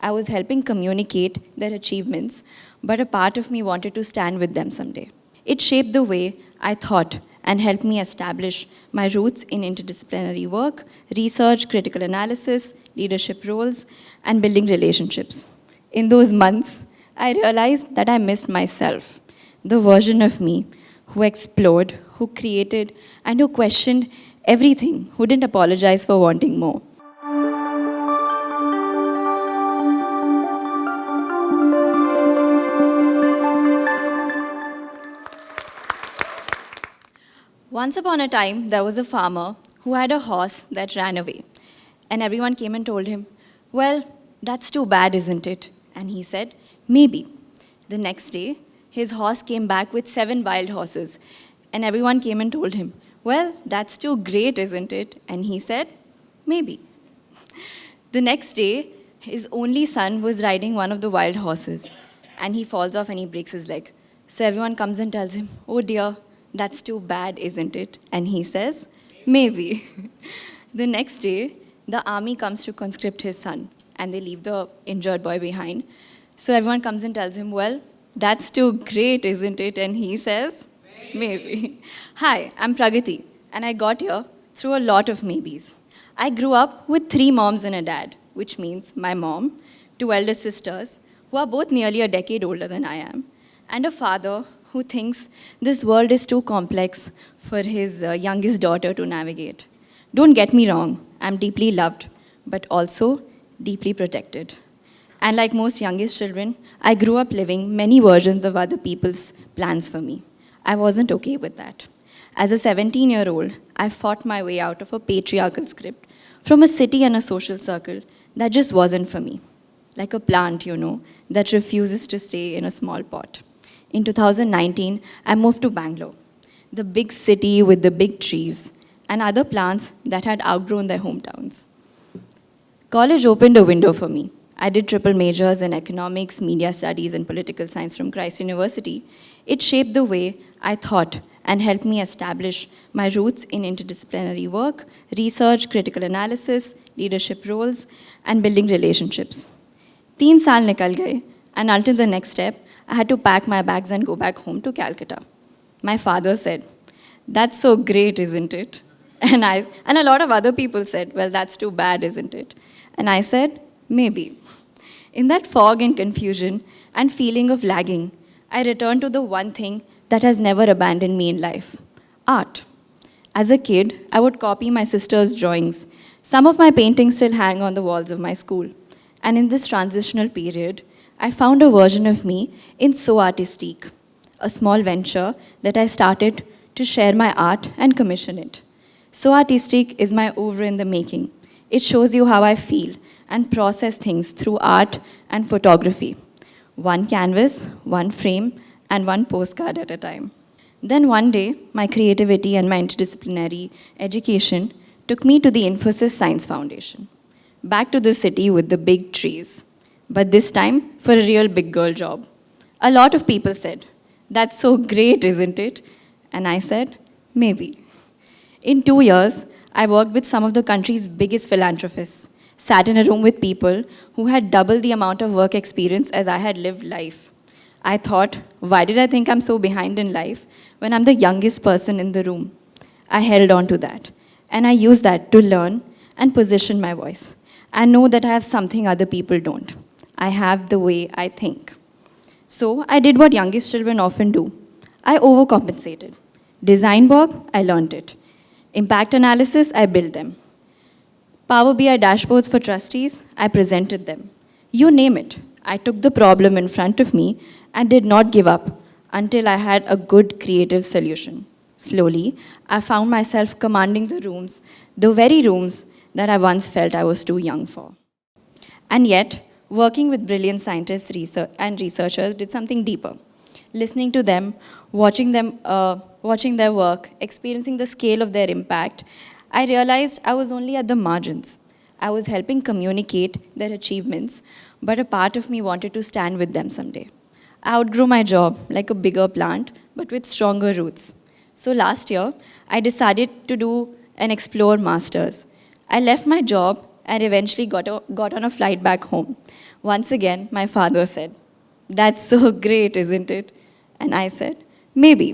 I was helping communicate their achievements, but a part of me wanted to stand with them someday. It shaped the way I thought and helped me establish my roots in interdisciplinary work, research, critical analysis, leadership roles, and building relationships. In those months, I realized that I missed myself, the version of me who explored, who created, and who questioned everything, who didn't apologize for wanting more. Once upon a time, there was a farmer who had a horse that ran away. And everyone came and told him, "Well, that's too bad, isn't it?" And he said, "Maybe." The next day, his horse came back with 7 wild horses. And everyone came and told him, "Well, that's too great, isn't it?" And he said, "Maybe." The next day, his only son was riding one of the wild horses. And he falls off and he breaks his leg. So everyone comes and tells him, "Oh dear, that's too bad, isn't it?" And he says, "Maybe." The next day, the army comes to conscript his son, and they leave the injured boy behind. So everyone comes and tells him, "Well, that's too great, isn't it?" And he says, "Maybe." Hi, I'm Pragati, and I got here through a lot of maybes. I grew up with 3 moms and a dad, which means my mom, 2 elder sisters, who are both nearly a decade older than I am, and a father who thinks this world is too complex for his youngest daughter to navigate. Don't get me wrong, I'm deeply loved, but also deeply protected. And like most youngest children, I grew up living many versions of other people's plans for me. I wasn't okay with that. As a 17-year-old, I fought my way out of a patriarchal script from a city and a social circle that just wasn't for me. Like a plant, that refuses to stay in a small pot. In 2019, I moved to Bangalore, the big city with the big trees, and other plants that had outgrown their hometowns. College opened a window for me. I did triple majors in economics, media studies, and political science from Christ University. It shaped the way I thought and helped me establish my roots in interdisciplinary work, research, critical analysis, leadership roles, and building relationships. 3 saal nikal gaye, and until the next step, I had to pack my bags and go back home to Calcutta. My father said, "That's so great, isn't it?" And a lot of other people said, "Well, that's too bad, isn't it?" And I said, "Maybe." In that fog and confusion and feeling of lagging, I returned to the one thing that has never abandoned me in life: art. As a kid, I would copy my sister's drawings. Some of my paintings still hang on the walls of my school. And in this transitional period, I found a version of me in So.Artistique, a small venture that I started to share my art and commission it. So.Artistique is my oeuvre in the making. It shows you how I feel and process things through art and photography. 1 canvas, 1 frame, and 1 postcard at a time. Then one day, my creativity and my interdisciplinary education took me to the Infosys Science Foundation, back to the city with the big trees, but this time for a real big girl job. A lot of people said, "That's so great, isn't it?" And I said, "Maybe." In 2 years, I worked with some of the country's biggest philanthropists, sat in a room with people who had double the amount of work experience as I had lived life. I thought, why did I think I'm so behind in life when I'm the youngest person in the room? I held on to that, and I used that to learn and position my voice. I know that I have something other people don't. I have the way I think. So I did what youngest children often do. I overcompensated. Design work, I learned it. Impact analysis, I built them. Power BI dashboards for trustees, I presented them. You name it. I took the problem in front of me and did not give up until I had a good creative solution. Slowly, I found myself commanding the rooms, the very rooms that I once felt I was too young for. And yet, working with brilliant scientists and researchers did something deeper. Listening to them, watching their work, experiencing the scale of their impact, I realized I was only at the margins. I was helping communicate their achievements, but a part of me wanted to stand with them someday. I outgrew my job like a bigger plant, but with stronger roots. So last year, I decided to do an Explore Masters. I left my job and eventually got on a flight back home. Once again, my father said, "That's so great, isn't it?" And I said, "Maybe."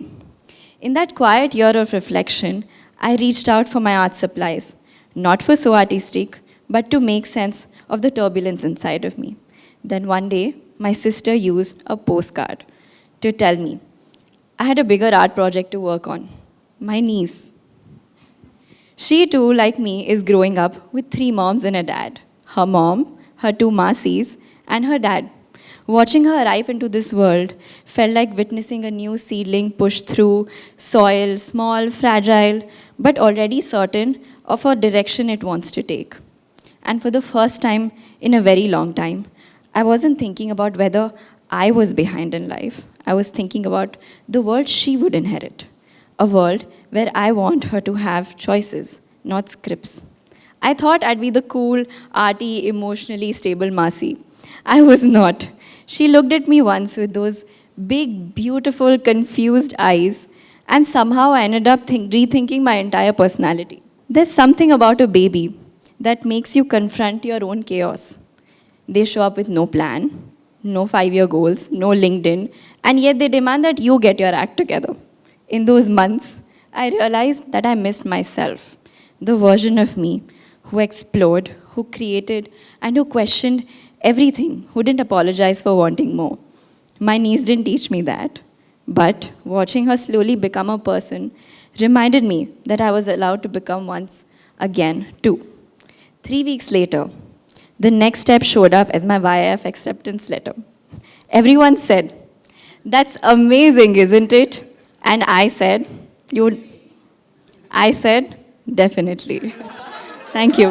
In that quiet year of reflection, I reached out for my art supplies, not for So.Artistique, but to make sense of the turbulence inside of me. Then one day, my sister used a postcard to tell me I had a bigger art project to work on. My niece. She too, like me, is growing up with 3 moms and a dad. Her mom, her 2 Masis, and her dad. Watching her arrive into this world felt like witnessing a new seedling push through soil, small, fragile, but already certain of a direction it wants to take. And for the first time in a very long time, I wasn't thinking about whether I was behind in life. I was thinking about the world she would inherit. A world where I want her to have choices, not scripts. I thought I'd be the cool, arty, emotionally stable Masi. I was not. She looked at me once with those big, beautiful, confused eyes, and somehow I ended up rethinking my entire personality. There's something about a baby that makes you confront your own chaos. They show up with no plan, no 5-year goals, no LinkedIn, and yet they demand that you get your act together. In those months, I realized that I missed myself, the version of me who explored, who created, and who questioned everything, who didn't apologize for wanting more. My niece didn't teach me that, but watching her slowly become a person reminded me that I was allowed to become once again too. 3 weeks later, the next step showed up as my YIF acceptance letter. Everyone said, "That's amazing, isn't it?" And I said, "Definitely." Thank you.